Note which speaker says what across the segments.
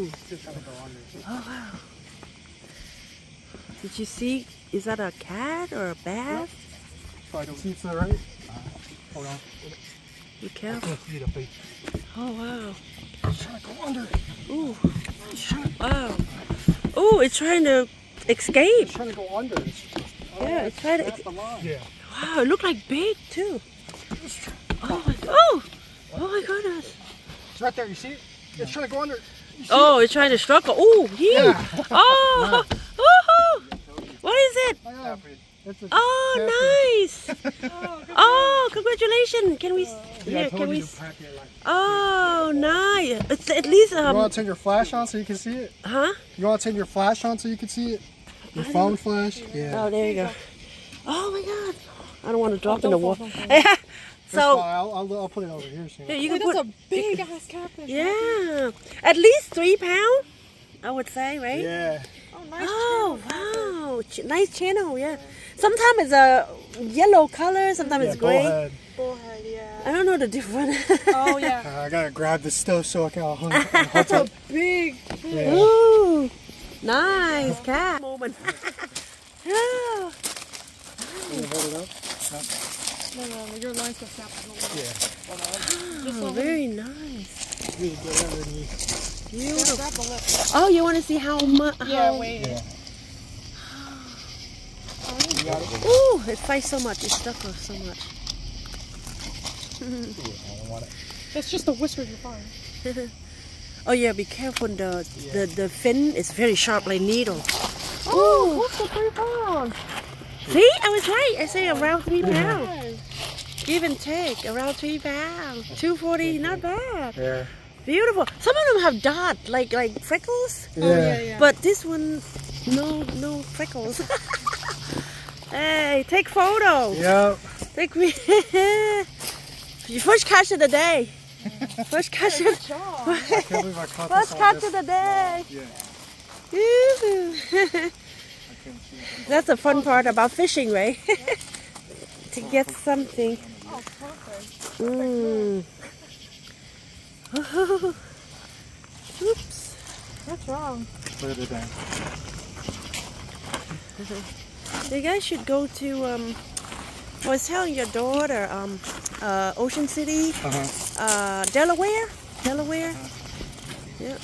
Speaker 1: Ooh.
Speaker 2: Just trying to go under.
Speaker 1: Oh, wow. Did you see? Is that a cat or a bass?
Speaker 2: Yep. Try to see to the right. Hold on.
Speaker 1: Be
Speaker 2: I
Speaker 1: careful.
Speaker 2: can't see the face.
Speaker 1: Oh, wow.
Speaker 2: It's trying to go under.
Speaker 1: Ooh. Wow. Ooh, it's trying to escape.
Speaker 2: It's trying to go under.
Speaker 1: Yeah, it's trying to.
Speaker 2: Yeah.
Speaker 1: Wow, it looked like big too. Oh my. Oh. Oh my goodness.
Speaker 2: It's right there. You see it? It's trying to go under.
Speaker 1: Oh, it's trying to struggle. Oh, huge.
Speaker 2: Yeah.
Speaker 1: Oh. Oh. What is it? Oh, nice. Oh, congratulations. Can we? Here, can we? Oh, nice. It's at least.
Speaker 2: You want to turn your flash on so you can see it?
Speaker 1: Huh?
Speaker 2: You want to turn your flash on so you can see it? Your phone flash? Yeah.
Speaker 1: Oh, there you go. Oh my God. I don't want to drop in the water.
Speaker 2: So I'll put it over here soon.
Speaker 1: Yeah, you can
Speaker 3: that's
Speaker 1: put
Speaker 3: a big ass catfish.
Speaker 1: Yeah, at least 3 pounds, I would say, right?
Speaker 2: Yeah.
Speaker 3: Oh, nice.
Speaker 1: Oh wow, nice channel. Yeah. Sometimes it's a yellow color, sometimes it's gray.
Speaker 3: Bullhead, yeah.
Speaker 1: I don't know the difference.
Speaker 3: Oh yeah.
Speaker 2: I gotta grab this stuff so I can hold
Speaker 3: That's a big fish.
Speaker 2: Yeah.
Speaker 1: Ooh, nice cat. Moment. Oh.
Speaker 2: Can you hold it up?
Speaker 3: No, your line's gonna snap.
Speaker 2: Yeah.
Speaker 1: Oh, very nice.
Speaker 2: Really good underneath.
Speaker 1: Beautiful.
Speaker 3: Grab the lip.
Speaker 1: Oh, you want to see how much?
Speaker 3: Yeah, wait.
Speaker 2: Yeah. You got it?
Speaker 1: Ooh, it fights so much. It stuck us so much.
Speaker 2: I don't want it.
Speaker 3: It's just the whiskers you're fine.
Speaker 1: Oh yeah, be careful. The fin is very sharp like needle.
Speaker 3: Oh, what's the 3 pounds?
Speaker 1: See, I was right. I say around 3 pounds. Give and take, around 3 pounds. 240, not bad.
Speaker 2: Yeah.
Speaker 1: Beautiful. Some of them have dots, like freckles.
Speaker 2: Yeah.
Speaker 3: Oh, yeah.
Speaker 1: But this one, no freckles. Hey, take photo.
Speaker 2: Yep.
Speaker 1: Take me. Your first catch of the day. First catch of
Speaker 3: Good job.
Speaker 2: I can't believe I caught
Speaker 1: first
Speaker 2: this
Speaker 1: catch
Speaker 2: on
Speaker 1: of the day.
Speaker 2: Yeah.
Speaker 1: Woo-hoo.
Speaker 2: I couldn't see it.
Speaker 1: That's the fun part about fishing, right? To get something.
Speaker 3: Oh, perfect.
Speaker 1: Mm. Oh. Oops.
Speaker 3: What's wrong?
Speaker 2: Put it down.
Speaker 1: You guys should go to, I was telling your daughter, Ocean City, Delaware. Yeah.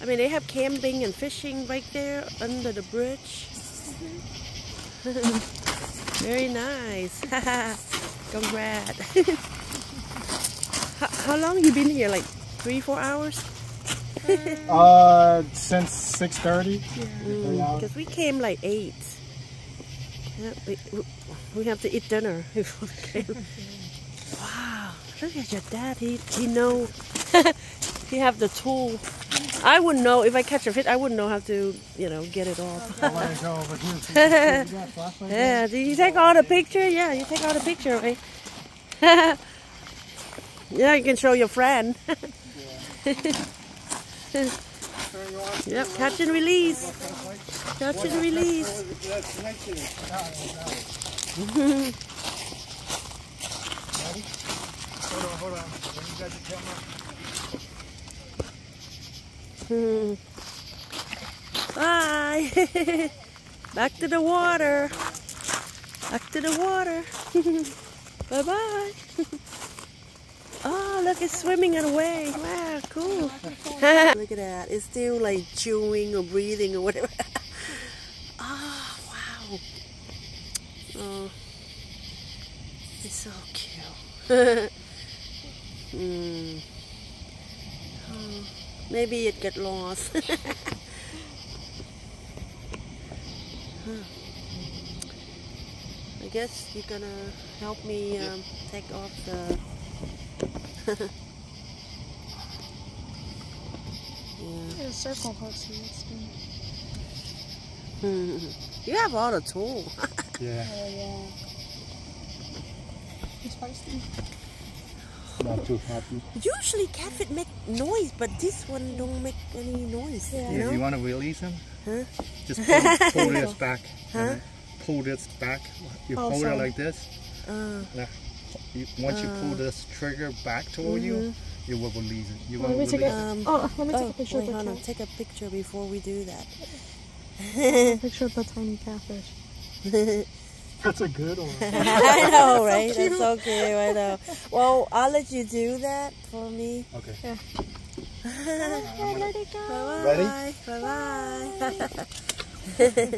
Speaker 1: I mean, they have camping and fishing right there under the bridge. Very nice. Congrats. How long you been here? Like 3-4 hours?
Speaker 2: Since 6:30.
Speaker 1: Because we came like 8. Yeah, we have to eat dinner before we came. Wow, look at your dad. He know. He have the tool. I wouldn't know if I catch a fish. I wouldn't know how to, get it off.
Speaker 2: I want to go over here. So you got a flashlight?
Speaker 1: Yeah. Did you take all the picture? Yeah, you take all the picture, right? Yeah, you can show your friend. Yep, catch and release. Catch and release.
Speaker 2: Hold on. When you got the camera.
Speaker 1: Bye. Back to the water. Back to the water. Bye-bye. Oh, look, it's swimming away. Wow, cool. Look at that. It's still like chewing or breathing or whatever. Oh, wow. Oh, it's so cute. Oh, maybe it got lost. I guess you're gonna help me take off the...
Speaker 3: Yeah, circle hooks.
Speaker 1: You have all the tools.
Speaker 2: Yeah.
Speaker 3: Oh, yeah. It's feisty.
Speaker 2: Not too happy.
Speaker 1: Usually catfish make noise, but this one don't make any noise.
Speaker 3: Yeah.
Speaker 1: You know?
Speaker 2: If you want to release him,
Speaker 1: Huh?
Speaker 2: just pull this back.
Speaker 1: Huh?
Speaker 2: Pull this back. You
Speaker 3: Oh,
Speaker 2: hold
Speaker 3: sorry.
Speaker 2: it like this. Now, once you pull this trigger back toward you, it will release it. You're
Speaker 3: Let
Speaker 2: gonna
Speaker 3: me take
Speaker 2: release
Speaker 3: a, let me take a picture
Speaker 1: wait,
Speaker 3: of the
Speaker 1: hold on.
Speaker 3: cat.
Speaker 1: Take a picture before we do that.
Speaker 3: A picture of the tiny catfish.
Speaker 2: That's a good one.
Speaker 1: I know, right?
Speaker 3: So
Speaker 1: That's so cute. I know. Well, I'll let you do that for me.
Speaker 2: Okay.
Speaker 3: Yeah.
Speaker 2: I'm gonna-
Speaker 3: Let it go.
Speaker 1: Bye-bye.
Speaker 2: Ready?
Speaker 1: Bye-bye.